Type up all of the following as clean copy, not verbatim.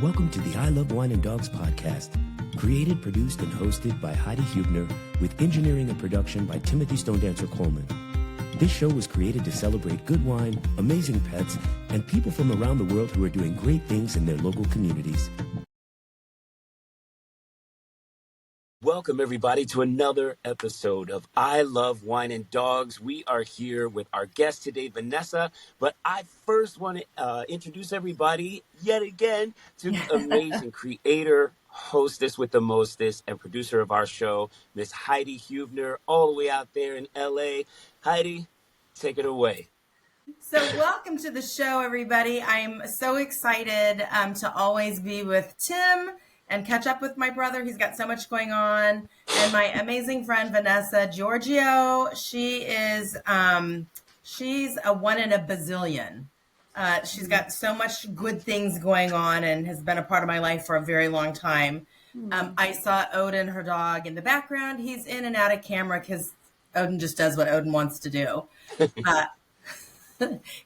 Welcome to the I Love Wine and Dogs podcast, created, produced, and hosted by Heidi Hubner, with engineering and production by Timothy Stone Dancer Coleman. This show was created to celebrate good wine, amazing pets, and people from around the world who are doing great things in their local communities. Welcome, everybody, to another episode of I Love Wine and Dogs. We are here with our guest today, Vanessa, but I first want to introduce everybody yet again to the amazing creator, hostess with the mostest, and producer of our show, Miss Heidi Hubner, all the way out there in LA. Heidi, take it away. So welcome to the show, everybody. I'm so excited to always be with Tim and catch up with my brother. He's got so much going on. And my amazing friend, Vanessa Giorgio. She's a one in a bazillion. She's got so much good things going on and has been a part of my life for a very long time. I saw Odin, her dog, in the background. He's in and out of camera because Odin just does what Odin wants to do.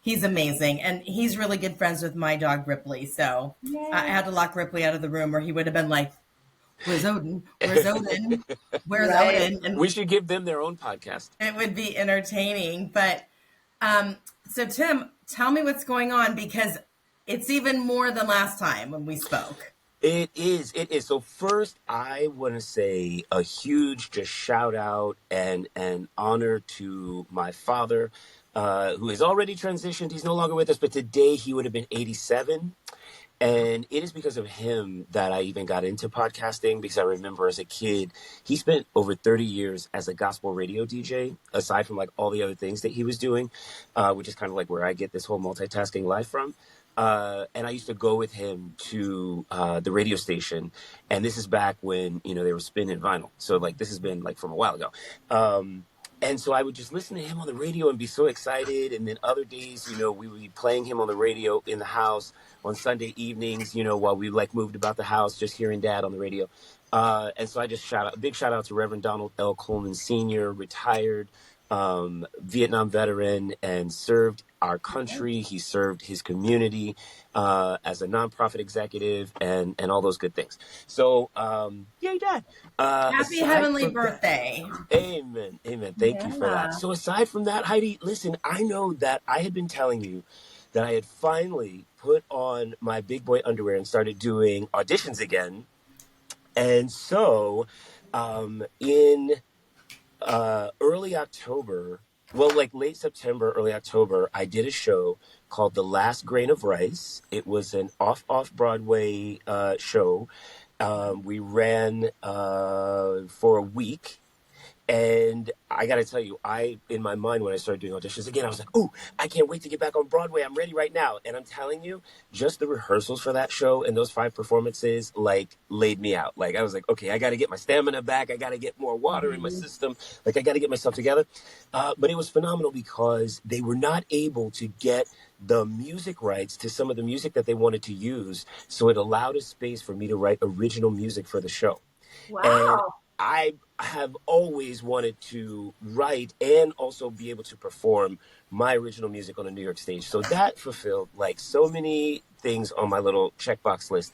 He's amazing, and he's really good friends with my dog Ripley. So I had to lock Ripley out of the room, or he would have been like, "Where's Odin? Where's Odin? Where's Odin?" And we should give them their own podcast. It would be entertaining. But so Tim, tell me what's going on, because it's even more than last time when we spoke. It is. So first, I want to say a huge just shout out and honor to my father, who has already transitioned. He's no longer with us, but today he would have been 87. And it is because of him that I even got into podcasting, because I remember as a kid, he spent over 30 years as a gospel radio DJ, aside from like all the other things that he was doing, which is kind of like where I get this whole multitasking life from. And I used to go with him to the radio station. And this is back when, they were spinning vinyl. So like this has been like from a while ago. And so I would just listen to him on the radio and be so excited. And then other days, we would be playing him on the radio in the house on Sunday evenings, while we like moved about the house, just hearing Dad on the radio. And so I just big shout out to Reverend Donald L. Coleman Sr., retired Vietnam veteran, and served our country. He served his community as a nonprofit executive and all those good things. So, yay, Dad. Happy heavenly birthday. Amen. Thank you for that. So aside from that, Heidi, listen, I know that I had been telling you that I had finally put on my big boy underwear and started doing auditions again. And so in early October, like late September, early October, I did a show called The Last Grain of Rice. It was an off-Broadway show. We ran for a week. And I got to tell you, in my mind, when I started doing auditions again, I was like, "Ooh, I can't wait to get back on Broadway. I'm ready right now." And I'm telling you, just the rehearsals for that show and those 5 performances, like, laid me out. Like, I was like, okay, I got to get my stamina back. I got to get more water in my system. Like, I got to get myself together. But it was phenomenal because they were not able to get the music rights to some of the music that they wanted to use. So it allowed a space for me to write original music for the show. Wow. And I have always wanted to write and also be able to perform my original music on a New York stage. So that fulfilled like so many things on my little checkbox list.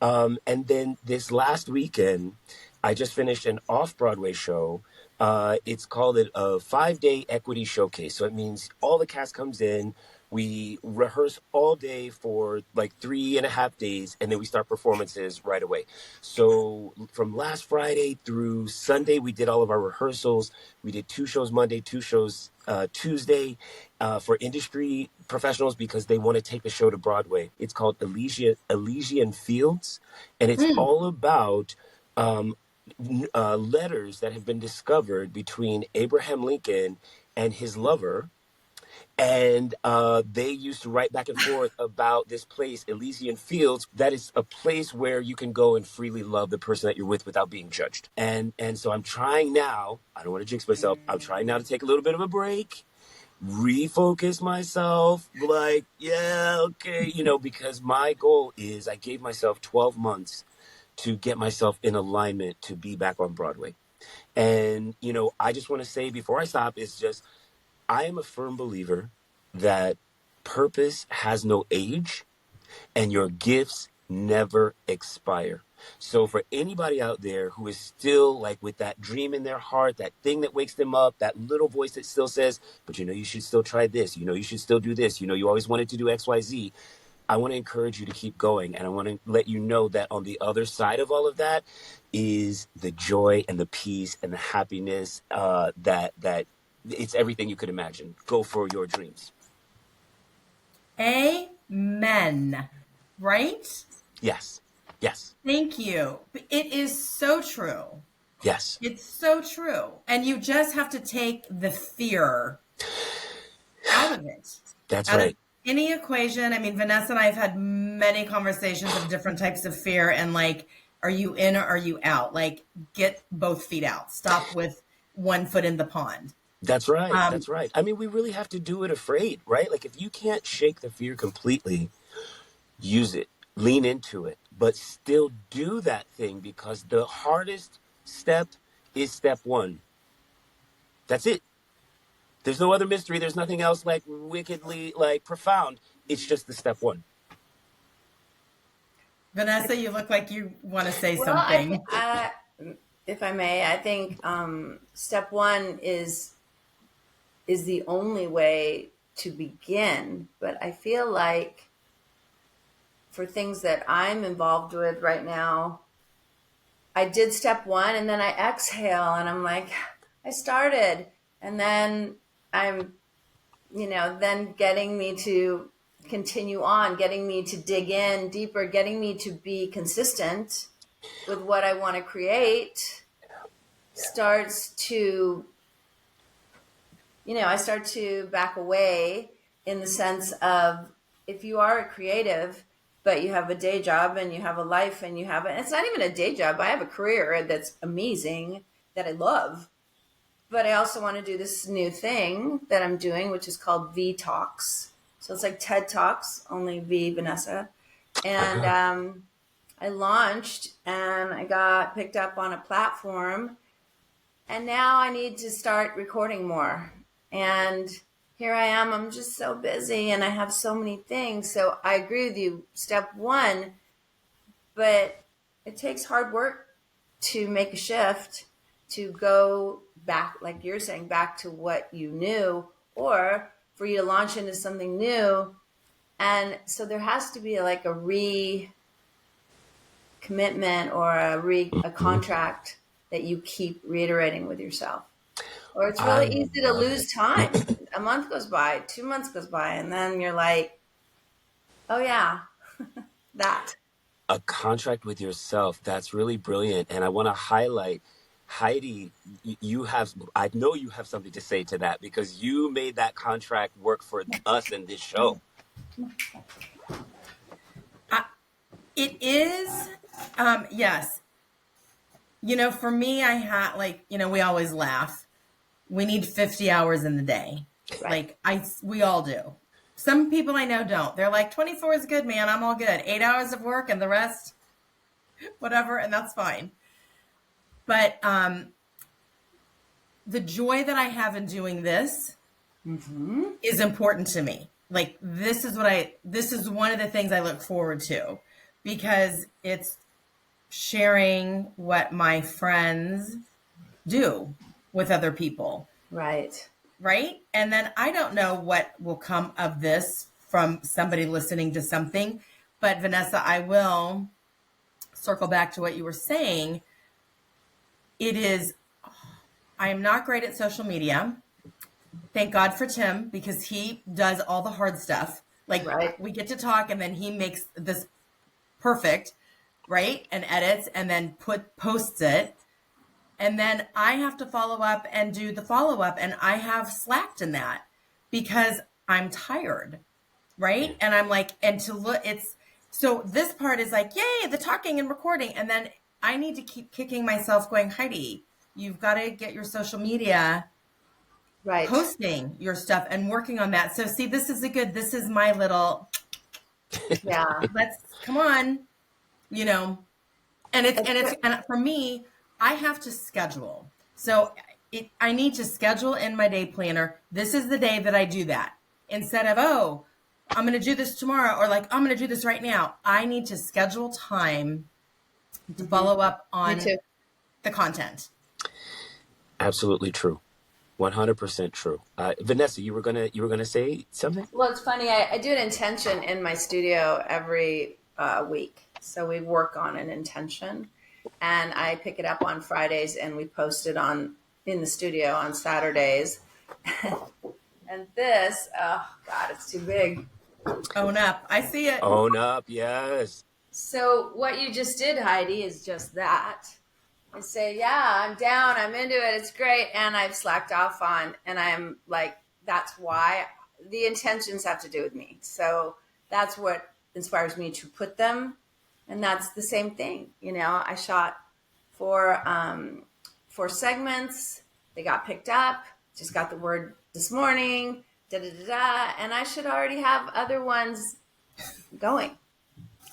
And then this last weekend, I just finished an off-Broadway show. It's called a 5-day equity showcase. So it means all the cast comes in. We rehearse all day for like 3.5 days, and then we start performances right away. So from last Friday through Sunday, we did all of our rehearsals. We did 2 shows Monday, 2 shows Tuesday for industry professionals because they want to take the show to Broadway. It's called Elysian Fields, and it's all about letters that have been discovered between Abraham Lincoln and his lover. And they used to write back and forth about this place, Elysian Fields, that is a place where you can go and freely love the person that you're with without being judged. And so I'm trying now, I don't want to jinx myself, I'm trying now to take a little bit of a break, refocus myself, like, yeah, okay, because my goal is I gave myself 12 months to get myself in alignment to be back on Broadway. And, I just want to say before I stop, it's just, I am a firm believer that purpose has no age and your gifts never expire. So for anybody out there who is still like with that dream in their heart, that thing that wakes them up, that little voice that still says, but you know, you should still try this, you know, you should still do this, you know, you always wanted to do XYZ. I want to encourage you to keep going. And I want to let you know that on the other side of all of that is the joy and the peace and the happiness that it's everything you could imagine. Go for your dreams. Amen. Right? Yes. Yes. Thank you. It is so true. Yes. It's so true. And you just have to take the fear out of it. That's Out right. of any equation. I mean, Vanessa and I have had many conversations of different types of fear and like, are you in or are you out? Like, get both feet out. Stop with one foot in the pond. That's right. That's right. I mean, we really have to do it afraid, right? Like if you can't shake the fear completely, use it, lean into it, but still do that thing because the hardest step is step one. That's it. There's no other mystery. There's nothing else like wickedly like profound. It's just the step one. Vanessa, you look like you want to say Well, something. if I may, I think step one is the only way to begin. But I feel like for things that I'm involved with right now, I did step one and then I exhale and I'm like, I started. And then I'm, then getting me to continue on, getting me to dig in deeper, getting me to be consistent with what I want to create starts to, I start to back away in the sense of if you are a creative, but you have a day job and you have a life and you have it's not even a day job. I have a career that's amazing that I love, but I also want to do this new thing that I'm doing, which is called V Talks. So it's like TED Talks, only V Vanessa. And I launched and I got picked up on a platform. And now I need to start recording more. And here I am. I'm just so busy and I have so many things. So I agree with you. Step one, but it takes hard work to make a shift, to go back, like you're saying, back to what you knew, or for you to launch into something new. And so there has to be like a recommitment or a contract that you keep reiterating with yourself. Or it's really easy to lose time. A month goes by, 2 months goes by, and then you're like, oh yeah, that. A contract with yourself. That's really brilliant. And I want to highlight, Heidi, I know you have something to say to that because you made that contract work for us in this show. It is, yes. For me, I had we always laugh. We need 50 hours in the day. Right. We all do. Some people I know don't. They're like, 24 is good, man. I'm all good. 8 hours of work and the rest, whatever. And that's fine. But the joy that I have in doing this is important to me. Like, this is one of the things I look forward to because it's sharing what my friends do with other people. Right. Right. And then I don't know what will come of this from somebody listening to something. But Vanessa, I will circle back to what you were saying. I am not great at social media. Thank God for Tim because he does all the hard stuff. Like right. We get to talk and then he makes this perfect, right? And edits and then posts it. And then I have to follow up and do the follow up. And I have slacked in that because I'm tired. Right. And I'm like, and to look, so this part is like, yay, the talking and recording. And then I need to keep kicking myself going, Heidi, you've got to get your social media right. posting your stuff and working on that. So see, this is my little, yeah, come on, and for me, I have to schedule. So I need to schedule in my day planner. This is the day that I do that instead of, I'm going to do this tomorrow, or like, I'm going to do this right now. I need to schedule time to follow up Me on too. the content. Absolutely true. 100% true. Vanessa, you were gonna say something? Well, it's funny. I do an intention in my studio every week. So we work on an intention, and I pick it up on Fridays, and we post it on in the studio on Saturdays. And this, oh God, it's too big. Own up. I see it. Own up, yes. So what you just did, Heidi, is just that. I say, yeah, I'm down, I'm into it, it's great, and I've slacked off on, and I'm like, that's why the intentions have to do with me. So that's what inspires me to put them, and that's the same thing. I shot four segments, they got picked up, just got the word this morning, and I should already have other ones going.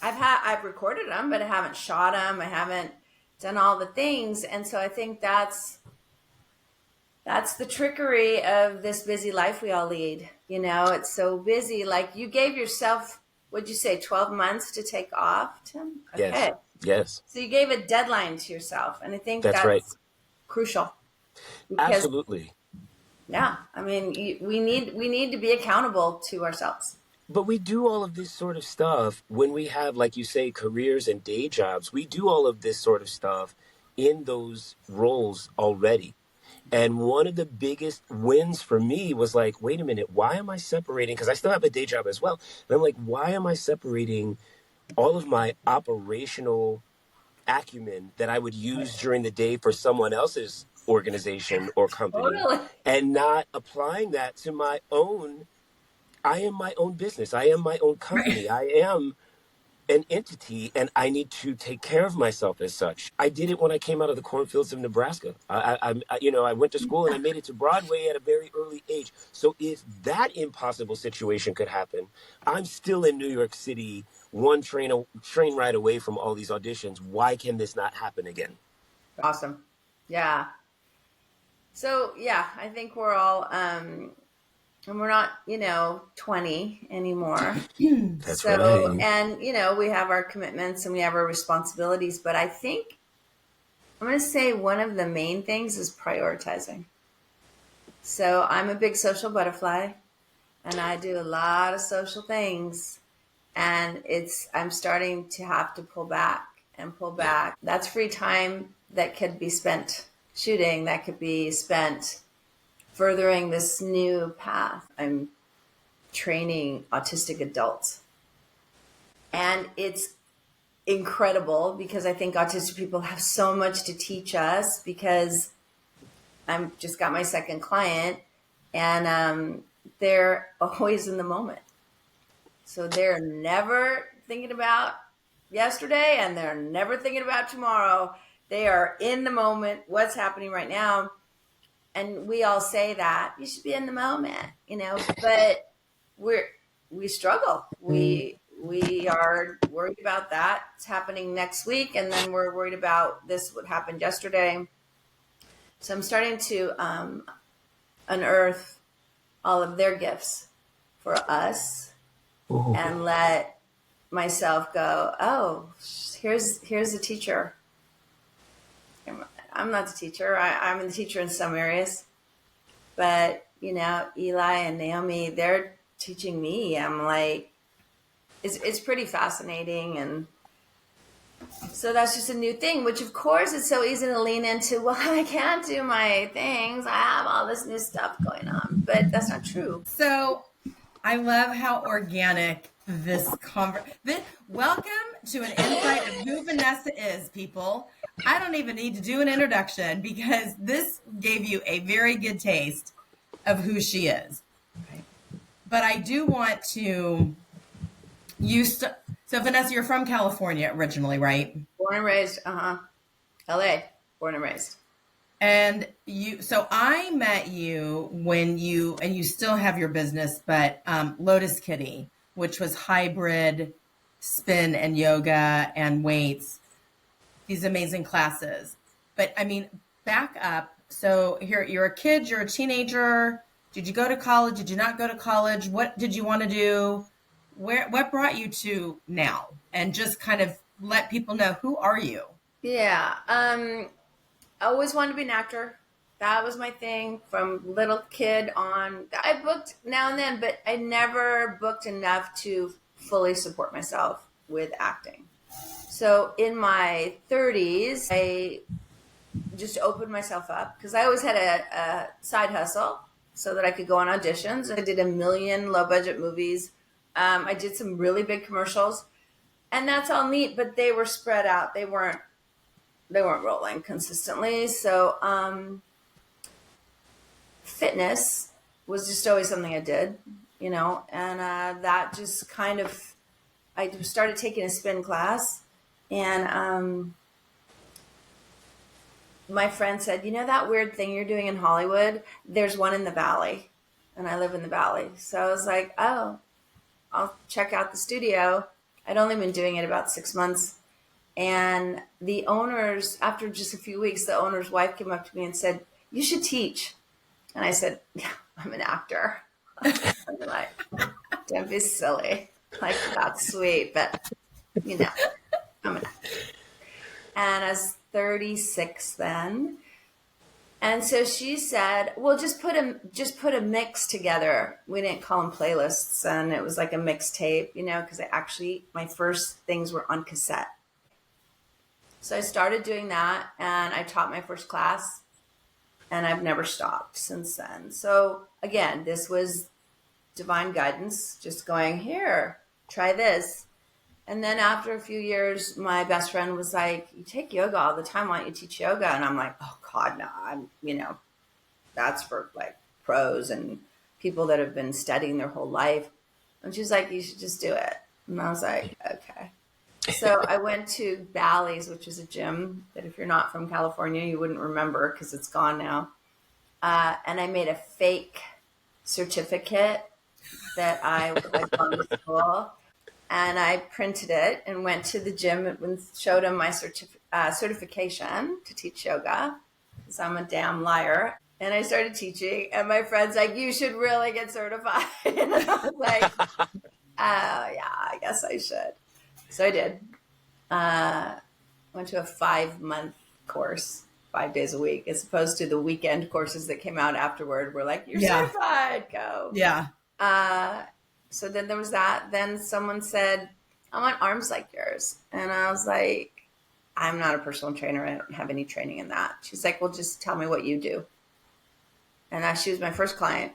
I've recorded them, but I haven't shot them. I haven't done all the things. And so I think that's the trickery of this busy life we all lead. It's so busy. Like, you gave yourself, what'd you say, 12 months to take off, Tim? Okay. Yes. So you gave a deadline to yourself. And I think That's right. crucial. Because, Absolutely. yeah, I mean, we need to be accountable to ourselves. But we do all of this sort of stuff when we have, like you say, careers and day jobs. We do all of this sort of stuff in those roles already. And one of the biggest wins for me was like, wait a minute, why am I separating? Because I still have a day job as well. And I'm like, why am I separating all of my operational acumen that I would use during the day for someone else's organization or company Totally. and not applying that to my own? I am my own business. I am my own company. I am an entity, and I need to take care of myself as such. I did it when I came out of the cornfields of Nebraska. I went to school and I made it to Broadway at a very early age. So if that impossible situation could happen, I'm still in New York City, one train ride away from all these auditions. Why can this not happen again? Awesome. Yeah. So, yeah, I think we're all, and we're not, 20 anymore. That's right. And, we have our commitments and we have our responsibilities. But I think I'm going to say one of the main things is prioritizing. So I'm a big social butterfly, and I do a lot of social things. And I'm starting to have to pull back and pull back. That's free time that could be spent shooting, that could be spent furthering this new path. I'm training autistic adults. And it's incredible because I think autistic people have so much to teach us, because I've just got my second client, and they're always in the moment. So they're never thinking about yesterday, and they're never thinking about tomorrow. They are in the moment, what's happening right now. And we all say that you should be in the moment, but we struggle. We are worried about that. It's happening next week. And then we're worried about what happened yesterday. So I'm starting to unearth all of their gifts for us. Ooh. And let myself go, oh, here's the teacher. I'm not the teacher. I'm the teacher in some areas. But, Eli and Naomi, they're teaching me. I'm like, it's pretty fascinating. And so that's just a new thing, which of course it's so easy to lean into, well, I can't do my things. I have all this new stuff going on. But that's not true. So I love how organic welcome to an insight of who Vanessa is, people. I don't even need to do an introduction because this gave you a very good taste of who she is. Okay. But I do want to so Vanessa, you're from California originally, right? Born and raised, LA, born and raised. And so I met you when and you still have your business, but Lotus Kitty, which was hybrid spin and yoga and weights, these amazing classes. But I mean, back up. So here, you're a kid, you're a teenager. Did you go to college? Did you not go to college? What did you want to do? what brought you to now, and just kind of let people know, who are you? Yeah. I always wanted to be an actor. That was my thing from little kid on. I booked now and then, but I never booked enough to fully support myself with acting. So in my 30s, I just opened myself up because I always had a side hustle so that I could go on auditions. I did a million low budget movies. I did some really big commercials, and that's all neat, but they were spread out. They weren't rolling consistently. So fitness was just always something I did, and that just kind of, I started taking a spin class, and my friend said, that weird thing you're doing in Hollywood, there's one in the Valley, and I live in the Valley. So I was like, oh, I'll check out the studio. I'd only been doing it about 6 months. And the owners, after just a few weeks, the owner's wife came up to me and said, you should teach. And I said, yeah, I'm an actor. I'm like, don't be silly. Like, that's sweet, but, I'm an actor. And I was 36 then. And so she said, well, just put a mix together. We didn't call them playlists. And it was like a mixtape, because my first things were on cassette. So I started doing that, and I taught my first class, and I've never stopped since then. So again, this was divine guidance, just going, here, try this. And then after a few years, my best friend was like, you take yoga all the time. Why don't you teach yoga? And I'm like, oh God, no, that's for like pros and people that have been studying their whole life. And she's like, you should just do it. And I was like, okay. So I went to Bally's, which is a gym that if you're not from California, you wouldn't remember because it's gone now. And I made a fake certificate that I was like going to school. And I printed it and went to the gym and showed them my certification to teach yoga because I'm a damn liar. And I started teaching, and my friend's like, you should really get certified. And I was like, yeah, I guess I should. So I did. Went to a 5-month course, 5 days a week, as opposed to the weekend courses that came out afterward. We're like, you're certified, go. Yeah. So then there was that. Then someone said, I want arms like yours. And I was like, I'm not a personal trainer. I don't have any training in that. She's like, well, just tell me what you do. And she was my first client.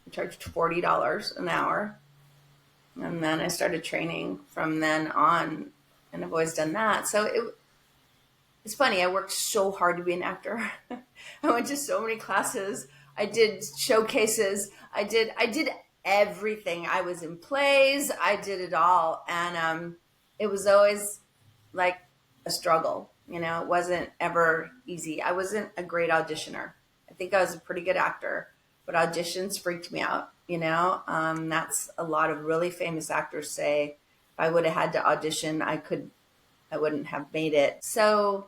I charged $40 an hour. And then I started training from then on, and I've always done that. So it's funny. I worked so hard to be an actor. I went to so many classes. I did showcases. I did everything. I was in plays. I did it all. And it was always like a struggle. It wasn't ever easy. I wasn't a great auditioner. I think I was a pretty good actor, but auditions freaked me out. That's a lot of really famous actors say, if I would have had to audition, I wouldn't have made it. So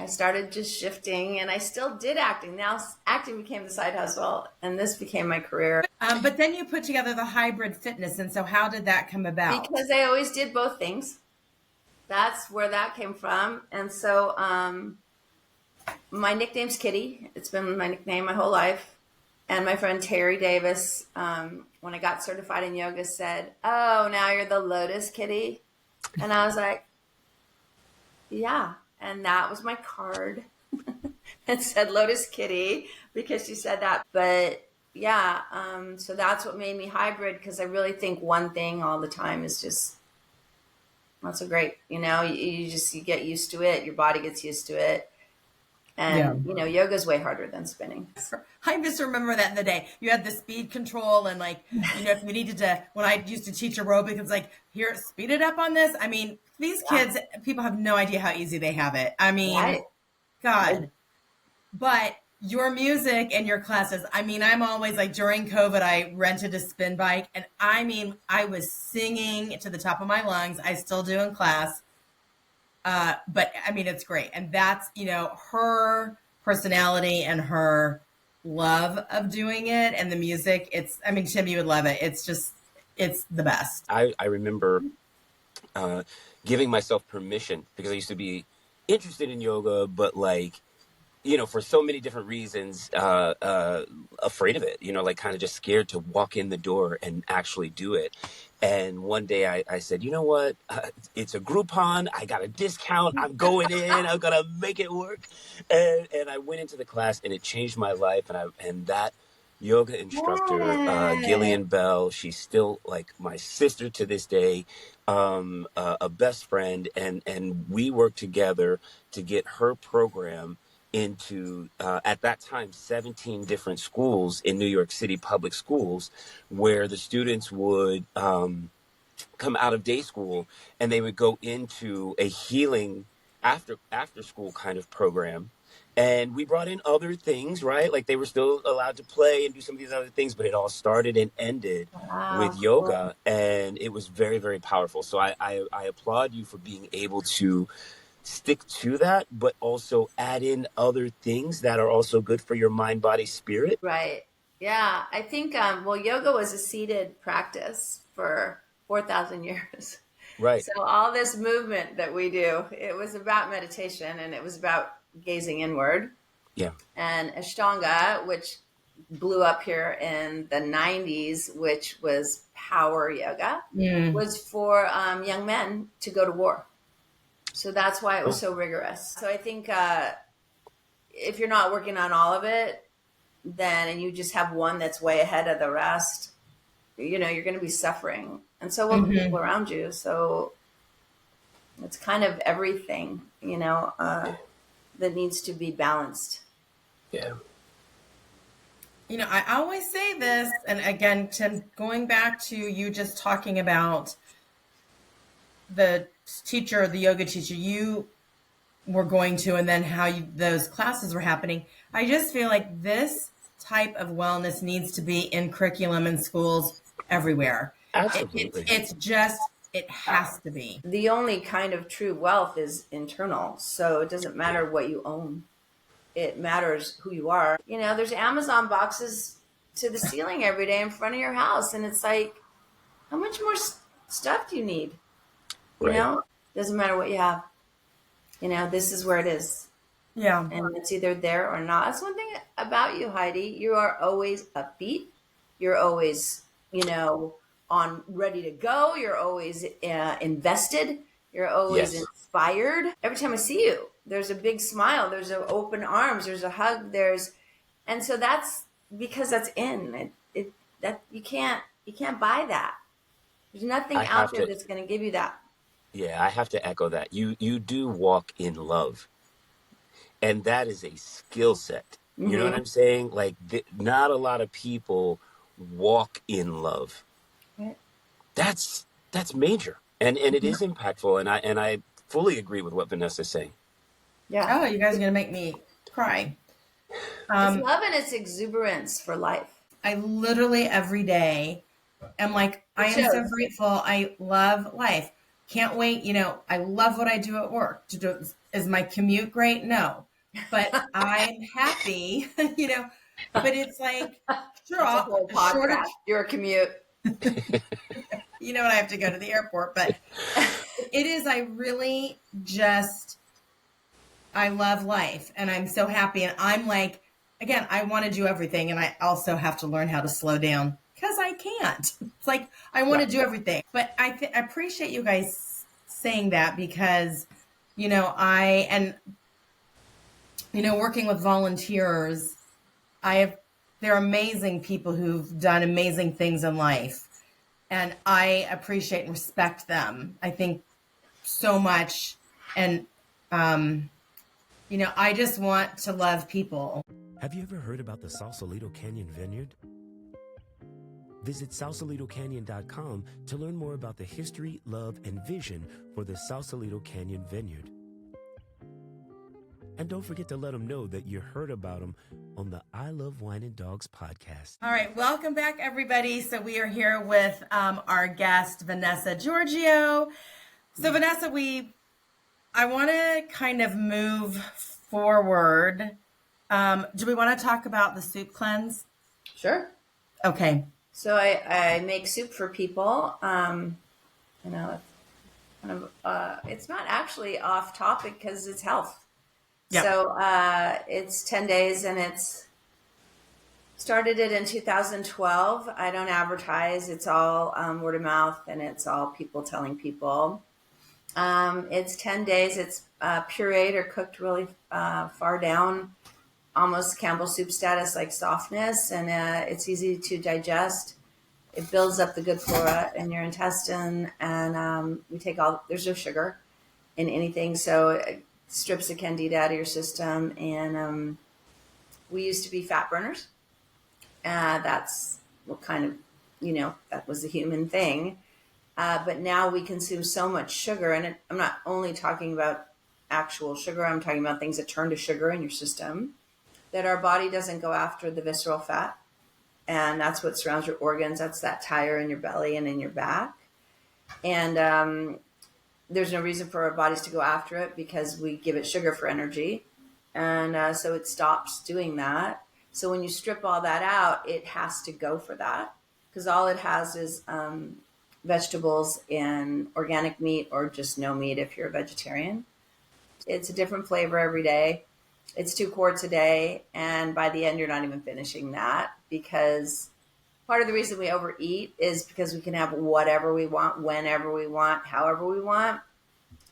I started just shifting, and I still did acting. Now acting became the side hustle, and this became my career. But then you put together the hybrid fitness. And so how did that come about? Because I always did both things. That's where that came from. And so my nickname's Kitty. It's been my nickname my whole life. And my friend Terry Davis, when I got certified in yoga, said, oh, now you're the Lotus Kitty. And I was like, yeah. And that was my card. It said Lotus Kitty because she said that. But yeah, so that's what made me hybrid, because I really think one thing all the time is just not so great. You get used to it. Your body gets used to it. And, yoga's way harder than spinning. I just remember that in the day. You had the speed control, and if you needed to, when I used to teach aerobic, it's like, here, speed it up on this. I mean, these kids, people have no idea how easy they have it. I mean, right. God. Right. But your music and your classes, I'm always like, during COVID, I rented a spin bike, and I was singing to the top of my lungs. I still do in class. But it's great. And that's, her personality and her love of doing it and the music. Tim, you would love it. It's just, it's the best. I remember giving myself permission because I used to be interested in yoga, but like, for so many different reasons, afraid of it, like kind of just scared to walk in the door and actually do it. And one day I said, you know what? It's a Groupon. I got a discount. I'm going in. I'm going to make it work. And I went into the class and it changed my life. And that yoga instructor, Yes. Gillian Bell, she's still like my sister to this day, a best friend. And we worked together to get her program into at that time 17 different schools in New York City public schools, where the students would come out of day school and they would go into a healing after school kind of program. And we brought in other things, right? Like they were still allowed to play and do some of these other things, but it all started and ended with Wow. Cool. yoga, and it was very, very powerful. So I applaud you for being able to stick to that, but also add in other things that are also good for your mind, body, spirit. Right. Yeah. I think, well, yoga was a seated practice for 4,000 years. Right. So all this movement that we do, it was about meditation and it was about gazing inward. Yeah. And Ashtanga, which blew up here in the 90s, which was power yoga, was for young men to go to war. So that's why it was Cool. so rigorous. So I think if you're not working on all of it, then and you just have one that's way ahead of the rest, you're going to be suffering, and so will the people around you. So it's kind of everything, that needs to be balanced. Yeah. I always say this, and again, Tim, going back to you just talking about the teacher, the yoga teacher you were going to, and then how those classes were happening. I just feel like this type of wellness needs to be in curriculum in schools everywhere. Absolutely. It has to be. The only kind of true wealth is internal. So it doesn't matter what you own. It matters who you are. There's Amazon boxes to the ceiling every day in front of your house. And it's like, how much more stuff do you need? Right. Doesn't matter what you have. This is where it is. Yeah. And it's either there or not. That's one thing about you, Heidi. You are always upbeat. You're always, on ready to go. You're always invested. You're always Yes. inspired. Every time I see you, there's a big smile. There's an open arms. There's a hug. And so that's because that's in it. That you can't buy that. There's nothing out there that's going to give you that. Yeah, I have to echo that. You do walk in love, and that is a skill set. You know what I'm saying? Like not a lot of people walk in love. Right. That's major, and it is impactful, and I fully agree with what Vanessa's saying. Yeah. Oh, you guys are gonna make me cry. It's love and its exuberance for life. I literally every day am like, I am so grateful. I love life. Can't wait. I love what I do at work. Is my commute great? No, but I'm happy. But it's like, sure, That's a whole podcast. You're a commute. You know what? I have to go to the airport, but it is. I really just, I love life, and I'm so happy. And I'm like, again, I want to do everything, and I also have to learn how to slow down because I can't. It's like I want to do everything, but I appreciate you guys saying that because, working with volunteers, they're amazing people who've done amazing things in life, and I appreciate and respect them. I think so much, and I just want to love people. Have you ever heard about the Sausalito Canyon Vineyard? Visit SausalitoCanyon.com to learn more about the history, love, and vision for the Sausalito Canyon Vineyard. And don't forget to let them know that you heard about them on the I Love Wine and Dogs podcast. All right, welcome back, everybody. So we are here with our guest, Vanessa Giorgio. So Vanessa, I want to kind of move forward. Do we want to talk about the soup cleanse? Sure. Okay. So I make soup for people. You know, kind of, it's not actually off topic because it's health. Yeah. So it's 10 days and it's started it in 2012. I don't advertise. It's all word of mouth and it's all people telling people. It's 10 days. It's pureed or cooked really far down, almost Campbell soup status, like softness. And it's easy to digest. It builds up the good flora in your intestine. And we take there's no sugar in anything. So it strips the candida out of your system. And we used to be fat burners. That's what kind of, that was a human thing. But now we consume so much sugar. And I'm not only talking about actual sugar, I'm talking about things that turn to sugar in your system, that our body doesn't go after the visceral fat. And that's what surrounds your organs. That's that tire in your belly and in your back. And there's no reason for our bodies to go after it because we give it sugar for energy. And so it stops doing that. So when you strip all that out, it has to go for that because all it has is vegetables and organic meat or just no meat if you're a vegetarian. It's a different flavor every day. It's 2 quarts a day. And by the end, you're not even finishing that because part of the reason we overeat is because we can have whatever we want, whenever we want, however we want.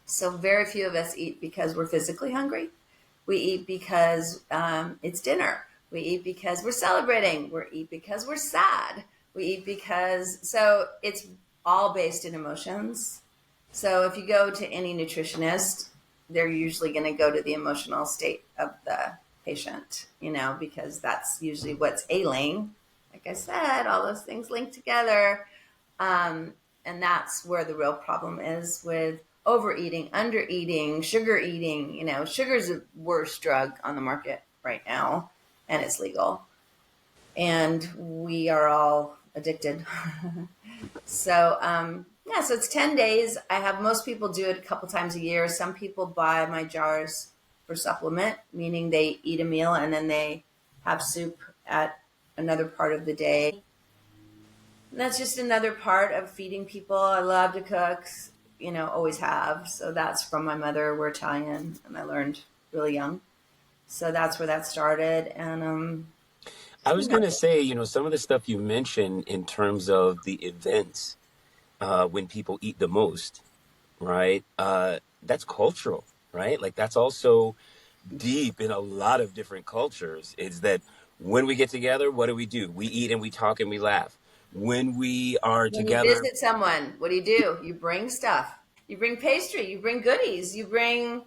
So very few of us eat because we're physically hungry. We eat because it's dinner. We eat because we're celebrating. We eat because we're sad. We eat so it's all based in emotions. So if you go to any nutritionist, they're usually going to go to the emotional state of the patient, because that's usually what's ailing. Like I said, all those things link together. And that's where the real problem is with overeating, undereating, sugar eating. Sugar's the worst drug on the market right now, and it's legal. And we are all addicted. So, so it's 10 days. I have most people do it a couple times a year. Some people buy my jars for supplement, meaning they eat a meal and then they have soup at another part of the day. And that's just another part of feeding people. I love to cook, always have. So that's from my mother. We're Italian, and I learned really young. So that's where that started. And I was going to say, some of the stuff you mentioned in terms of the events when people eat the most, right? That's cultural, right? Like that's also deep in a lot of different cultures. Is that when we get together, what do? We eat and we talk and we laugh. When we are when you together, visit someone, what do? You bring stuff. You bring pastry. You bring goodies. You bring.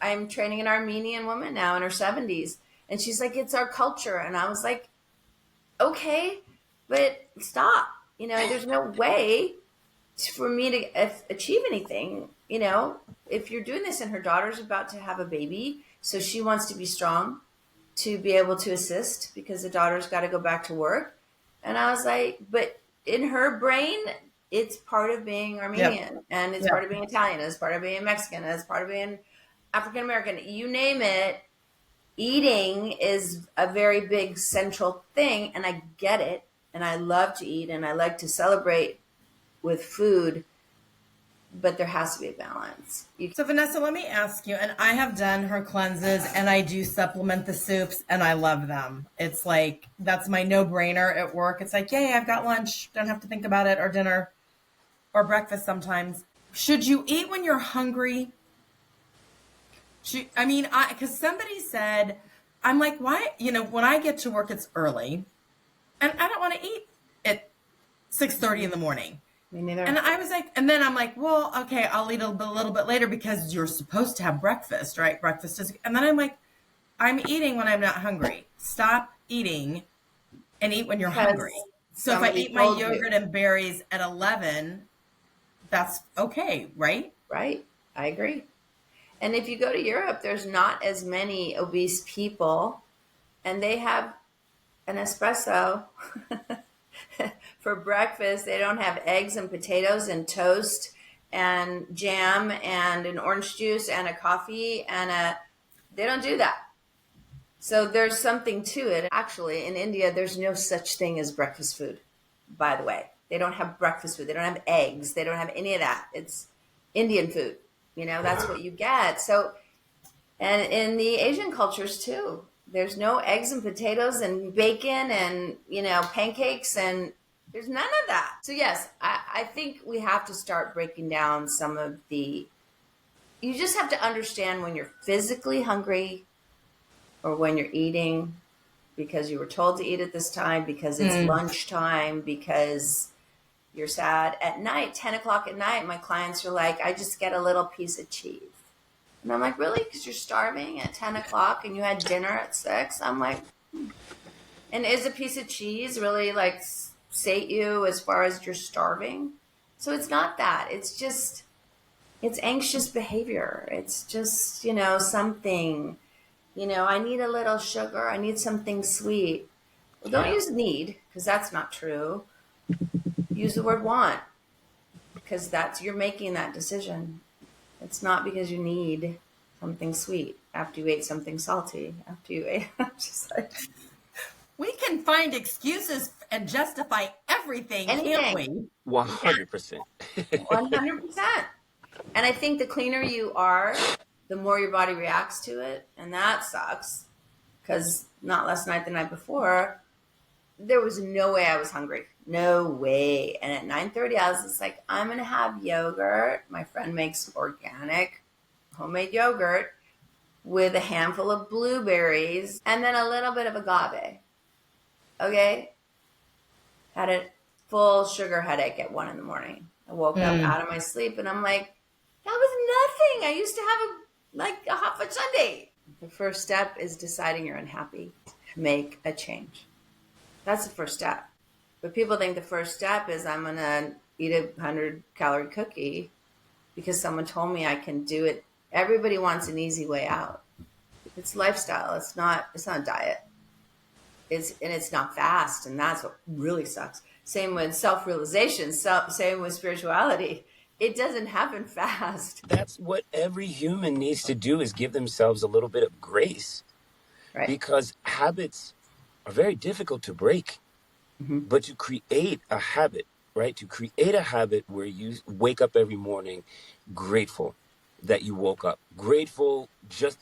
I'm training an Armenian woman now in her 70s, and she's like, "It's our culture," and I was like, "Okay, but stop. There's no way for me to achieve anything. If you're doing this, and her daughter's about to have a baby, so she wants to be strong to be able to assist because the daughter's got to go back to work." And I was like, but in her brain, it's part of being Armenian, and it's part of being Italian, and it's part of being Mexican, and it's part of being African American. You name it, eating is a very big central thing, and I get it, and I love to eat, and I like to celebrate with food, but there has to be a balance. So Vanessa, let me ask you, and I have done her cleanses and I do supplement the soups and I love them. It's like, that's my no-brainer at work. It's like, yay, I've got lunch. Don't have to think about it, or dinner or breakfast sometimes. Should you eat when you're hungry? Because somebody said, I'm like, why? When I get to work, it's early and I don't want to eat at 6:30 in the morning. Me neither. And I was like, and then I'm like, well, okay, I'll eat a little bit later because you're supposed to have breakfast, right? Breakfast is, and then I'm like, I'm eating when I'm not hungry. Stop eating and eat when you're hungry. So if I eat my yogurt and berries at 11, that's okay, right? Right. I agree. And if you go to Europe, there's not as many obese people, and they have an espresso for breakfast. They don't have eggs and potatoes and toast and jam and an orange juice and a coffee they don't do that. So there's something to it. Actually, in India, there's no such thing as breakfast food, by the way. They don't have breakfast food. They don't have eggs. They don't have any of that. It's Indian food. That's what you get. So, and in the Asian cultures too, there's no eggs and potatoes and bacon and, pancakes, and there's none of that. So yes, I think we have to start breaking down some of you just have to understand when you're physically hungry or when you're eating because you were told to eat at this time, because it's lunchtime, because you're sad. At night, 10 o'clock at night, my clients are like, I just get a little piece of cheese. And I'm like, really? Because you're starving at 10 o'clock and you had dinner at 6? I'm like, And is a piece of cheese really like sate you as far as you're starving? So it's not that. It's just, it's anxious behavior. It's just, something, I need a little sugar. I need something sweet. Well, don't use need, because that's not true. Use the word want, because you're making that decision. It's not because you need something sweet after you ate something salty, after you ate. Just like, we can find excuses and justify everything, can't we? 100%. 100%. And I think the cleaner you are, the more your body reacts to it. And that sucks, because not last night, the night before, there was no way I was hungry. No way. And at 9:30, I was just like, I'm going to have yogurt. My friend makes organic homemade yogurt with a handful of blueberries and then a little bit of agave. Okay? Had a full sugar headache at 1 a.m. I woke up out of my sleep and I'm like, that was nothing. I used to have a hot fudge sundae. The first step is deciding you're unhappy. Make a change. That's the first step. But people think the first step is I'm going to eat a 100-calorie cookie because someone told me I can do it. Everybody wants an easy way out. It's lifestyle. It's not a diet. It's not fast, and that's what really sucks. Same with self-realization, same with spirituality. It doesn't happen fast. That's what every human needs to do, is give themselves a little bit of grace. Right. Because habits are very difficult to break. But to create a habit, right? To create a habit where you wake up every morning grateful that you woke up. Grateful, just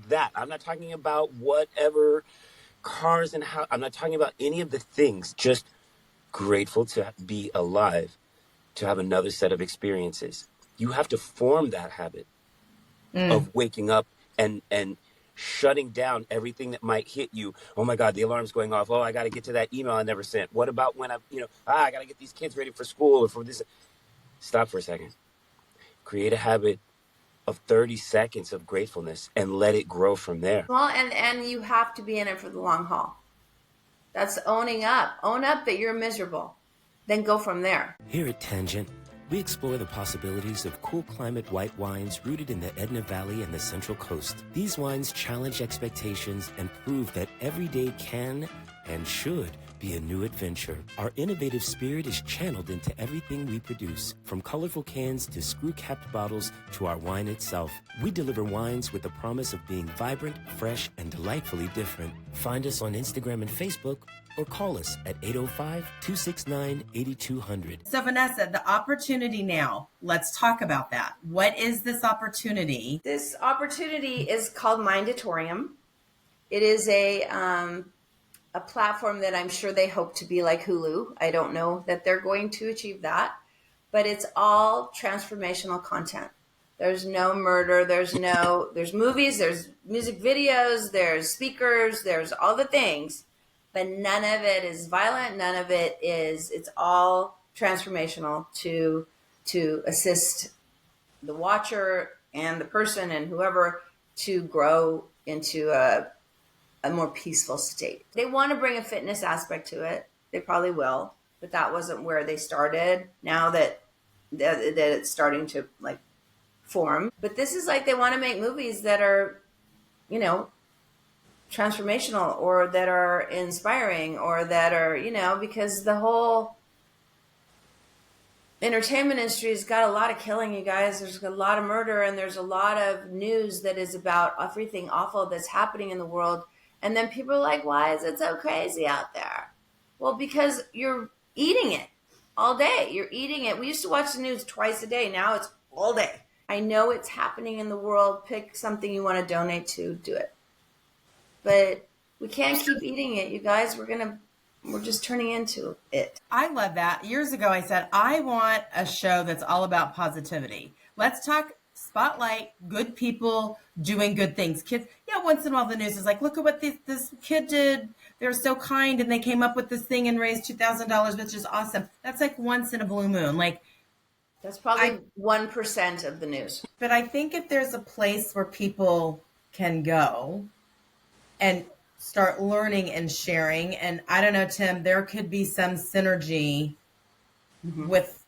that. I'm not talking about whatever cars and how. I'm not talking about any of the things. Just grateful to be alive, to have another set of experiences. You have to form that habit of waking up and shutting down everything that might hit you. Oh my God, the alarm's going off. Oh, I got to get to that email I never sent. What about when I got to get these kids ready for school or for this? Stop for a second. Create a habit of 30 seconds of gratefulness and let it grow from there. Well, and you have to be in it for the long haul. That's owning up. Own up that you're miserable. Then go from there. Here at Tangent, we explore the possibilities of cool climate white wines rooted in the Edna Valley and the Central Coast. These wines challenge expectations and prove that every day can and should be a new adventure. Our innovative spirit is channeled into everything we produce, from colorful cans to screw-capped bottles to our wine itself. We deliver wines with the promise of being vibrant, fresh, and delightfully different. Find us on Instagram and Facebook, or call us at 805-269-8200. So Vanessa, the opportunity now, let's talk about that. What is this opportunity? This opportunity is called Mindatorium. It is a platform that I'm sure they hope to be like Hulu. I don't know that they're going to achieve that, but it's all transformational content. There's no murder. There's movies, there's music videos, there's speakers, there's all the things, but none of it is violent. None of it is, it's all transformational to assist the watcher and the person and whoever to grow into a more peaceful state. They want to bring a fitness aspect to it. They probably will, but that wasn't where they started. Now that it's starting to form. But this is they want to make movies that are, transformational or that are inspiring or that are, because the whole entertainment industry has got a lot of killing, you guys. There's a lot of murder and there's a lot of news that is about everything awful that's happening in the world. And then people are like, why is it so crazy out there? Well, because you're eating it all day. You're eating it. We used to watch the news twice a day. Now it's all day. I know it's happening in the world. Pick something you want to donate to, do it. But we can't keep eating it, you guys. We're just turning into it. I love that. Years ago, I said, I want a show that's all about positivity. Let's talk spotlight, good people doing good things. Kids, yeah, once in a while the news is like, look at what this kid did. They're so kind and they came up with this thing and raised $2,000, which is awesome. That's like once in a blue moon. Like, that's probably 1% of the news. But I think if there's a place where people can go and start learning and sharing, and I don't know, Tim, there could be some synergy with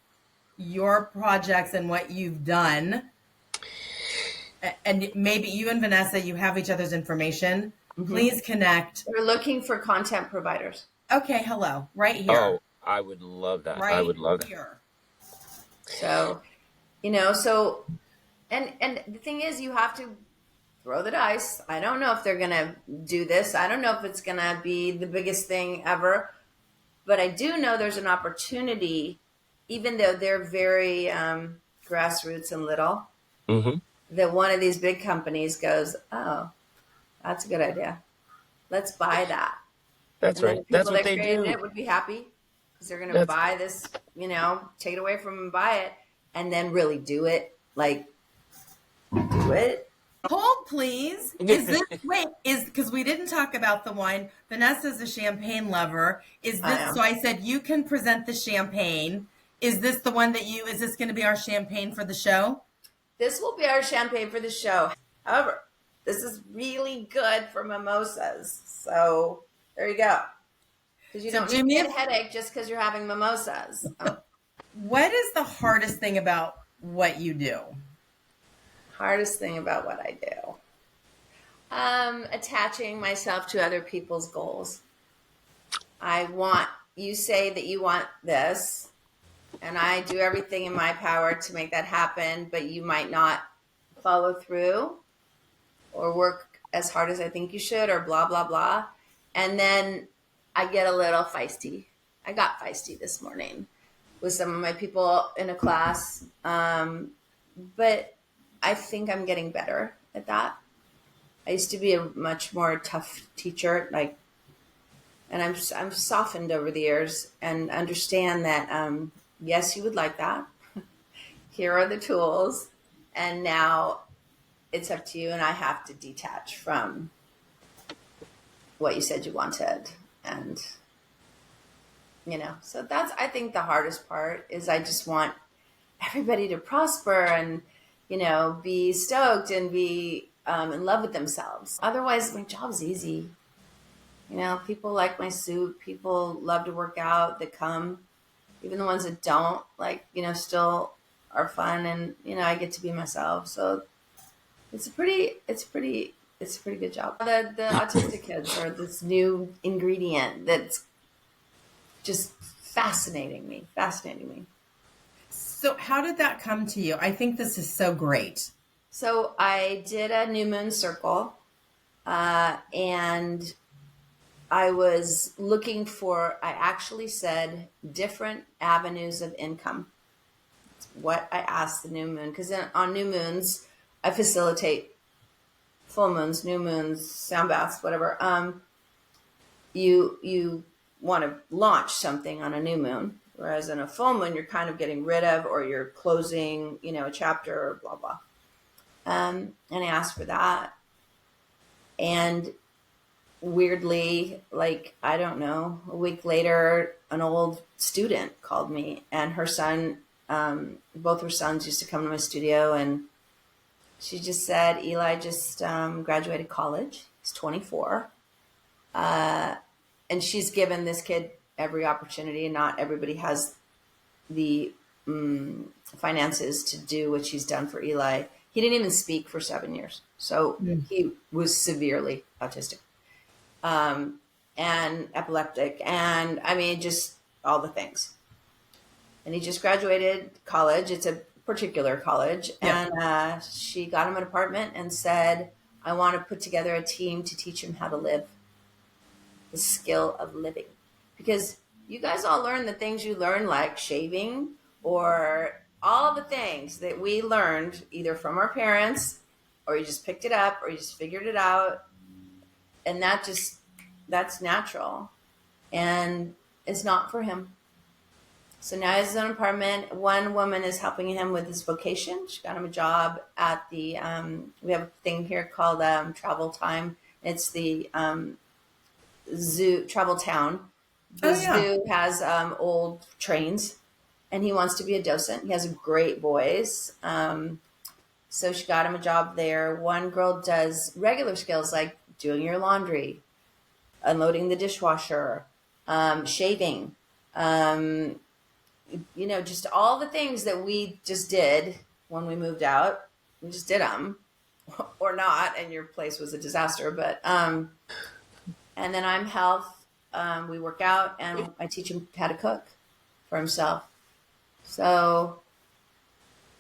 your projects and what you've done. And maybe you and Vanessa, you have each other's information. Please connect. We're looking for content providers. Okay, hello, right here. Oh, I would love that. Right I would love here. So, and the thing is, you have to throw the dice. I don't know if they're going to do this. I don't know if it's going to be the biggest thing ever, but I do know there's an opportunity, even though they're very grassroots and little, that one of these big companies goes, oh, that's a good idea. Let's buy that. That's right. That's what they do. It would be happy because they're going to buy this, take it away from them and buy it and then really do it. Like, do it. Hold, please. Because we didn't talk about the wine. Vanessa's a champagne lover. Is this, so I said, you can present the champagne. Is this the one is this going to be our champagne for the show? This will be our champagne for the show. However, this is really good for mimosas. So there you go. Because you don't get a headache just because you're having mimosas. What is the hardest thing about what you do? Hardest thing about what I do? Attaching myself to other people's goals. You say that you want this, and I do everything in my power to make that happen, but you might not follow through or work as hard as I think you should or blah, blah, blah. And then I get a little feisty. I got feisty this morning with some of my people in a class. But I think I'm getting better at that. I used to be a much more tough teacher, and I'm softened over the years and understand that, yes, you would like that. Here are the tools. And now it's up to you, and I have to detach from what you said you wanted. And, so that's, I think the hardest part is I just want everybody to prosper and, be stoked and be in love with themselves. Otherwise, my job's easy. People like my suit. People love to work out. They come. Even the ones that don't, still are fun. And, I get to be myself. So it's a pretty good job. The autistic kids are this new ingredient that's just fascinating me. So how did that come to you? I think this is so great. So I did a new moon circle, and I was looking I actually said different avenues of income. That's what I asked the new moon, because on new moons, I facilitate full moons, new moons, sound baths, whatever. You want to launch something on a new moon. Whereas in a full moon, you're kind of getting rid of, or you're closing, a chapter or blah, blah. And I asked for that. And weirdly, I don't know, a week later, an old student called me, and her son, both her sons used to come to my studio, and she just said, Eli just graduated college. He's 24. And she's given this kid every opportunity, and not everybody has the finances to do what she's done for Eli. He didn't even speak for 7 years. So he was severely autistic and epileptic. And just all the things. And he just graduated college. It's a particular college. Yeah. And she got him an apartment and said, I want to put together a team to teach him how to live. the skill of living. Because you guys all learn the things you learn, like shaving, or all the things that we learned either from our parents, or you just picked it up, or you just figured it out. And that's natural. And it's not for him. So now he has his own apartment. One woman is helping him with his vocation. She got him a job at the, we have a thing here called Travel Time. It's the zoo, Travel Town. The zoo has old trains, and he wants to be a docent. He has a great voice. So she got him a job there. One girl does regular skills like doing your laundry, unloading the dishwasher, shaving, just all the things that we just did when we moved out. We just did them or not. And your place was a disaster, but, and then I'm health. We work out, and I teach him how to cook for himself. So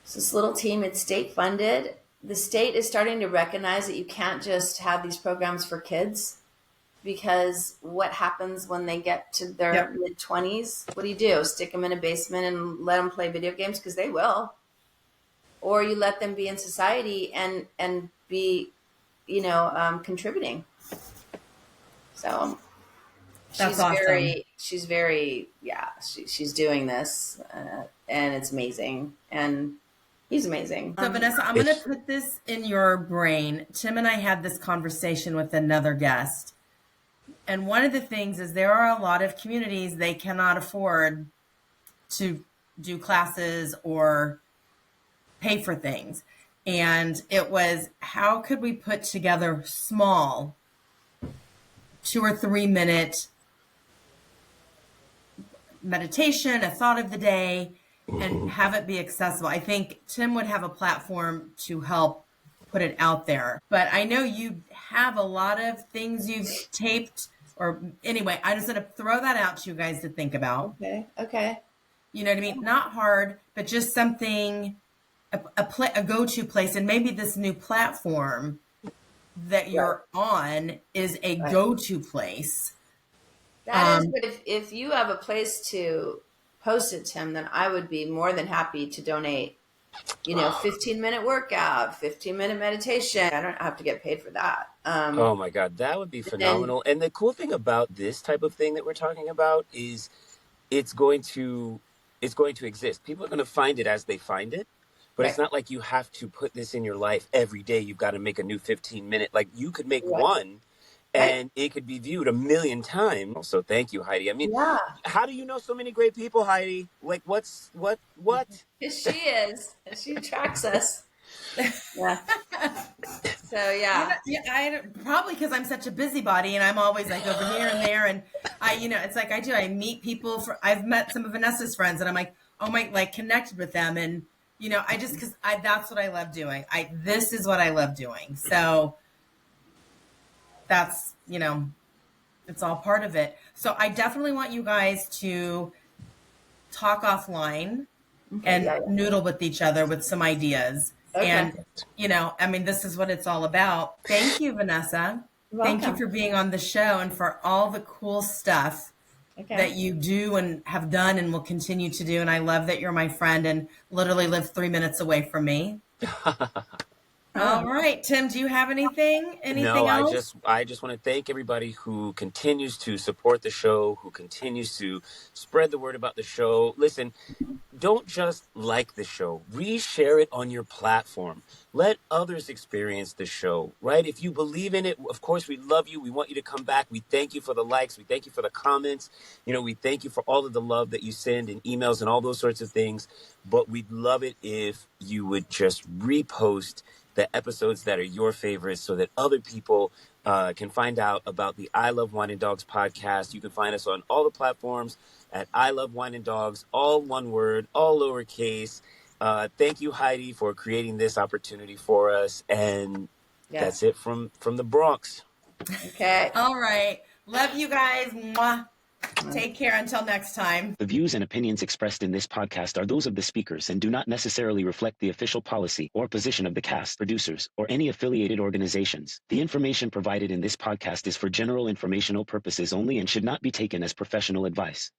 it's this little team. It's state funded. The state is starting to recognize that you can't just have these programs for kids, because what happens when they get to their mid-20s? What do? Stick them in a basement and let them play video games? Because they will. Or you let them be in society and be, contributing. So That's awesome. She's doing this, and it's amazing. And he's amazing. So Vanessa, I'm going to put this in your brain. Tim and I had this conversation with another guest. And one of the things is there are a lot of communities, they cannot afford to do classes or pay for things. And it was, how could we put together small 2 or 3 minute meditation, a thought of the day, and have it be accessible? I think Tim would have a platform to help put it out there. But I know you have a lot of things you've taped, or anyway, I just want to throw that out to you guys to think about. Okay. You know what I mean? Not hard, but just something, a go-to place. And maybe this new platform that you're on is a go-to place. That is, but if you have a place to post it, Tim, then I would be more than happy to donate, 15-minute workout, 15-minute meditation. I don't have to get paid for that. Oh my God, that would be phenomenal. And the cool thing about this type of thing that we're talking about is it's going to exist. People are going to find it as they find it. But it's not like you have to put this in your life every day. You've got to make a new 15-minute. Like, you could make one and it could be viewed 1 million times. So thank you, Heidi. I mean, how do you know so many great people, Heidi? Like, what? She is. She attracts us. Yeah. So, I probably because I'm such a busybody and I'm always like over here and there. And it's like I meet people. I've met some of Vanessa's friends and I'm like, oh my, like connected with them. And, because that's what I love doing. This is what I love doing. So that's, it's all part of it. So I definitely want you guys to talk offline and noodle with each other with some ideas. And, this is what it's all about. Thank you, Vanessa. Thank you for being on the show and for all the cool stuff that you do and have done and will continue to do. And I love that you're my friend and literally live 3 minutes away from me. All right, Tim, do you have anything else? I just want to thank everybody who continues to support the show, who continues to spread the word about the show. Listen, don't just like the show, reshare it on your platform. Let others experience the show, right? If you believe in it, of course, we love you. We want you to come back. We thank you for the likes. We thank you for the comments. We thank you for all of the love that you send in emails and all those sorts of things. But we'd love it if you would just repost the episodes that are your favorites so that other people can find out about the I Love Wine and Dogs podcast. You can find us on all the platforms at I Love Wine and Dogs, all one word, all lowercase. Thank you, Heidi, for creating this opportunity for us. And that's it from the Bronx. Okay. All right. Love you guys. Mwah. Take care until next time. The views and opinions expressed in this podcast are those of the speakers and do not necessarily reflect the official policy or position of the cast, producers, or any affiliated organizations. The information provided in this podcast is for general informational purposes only and should not be taken as professional advice.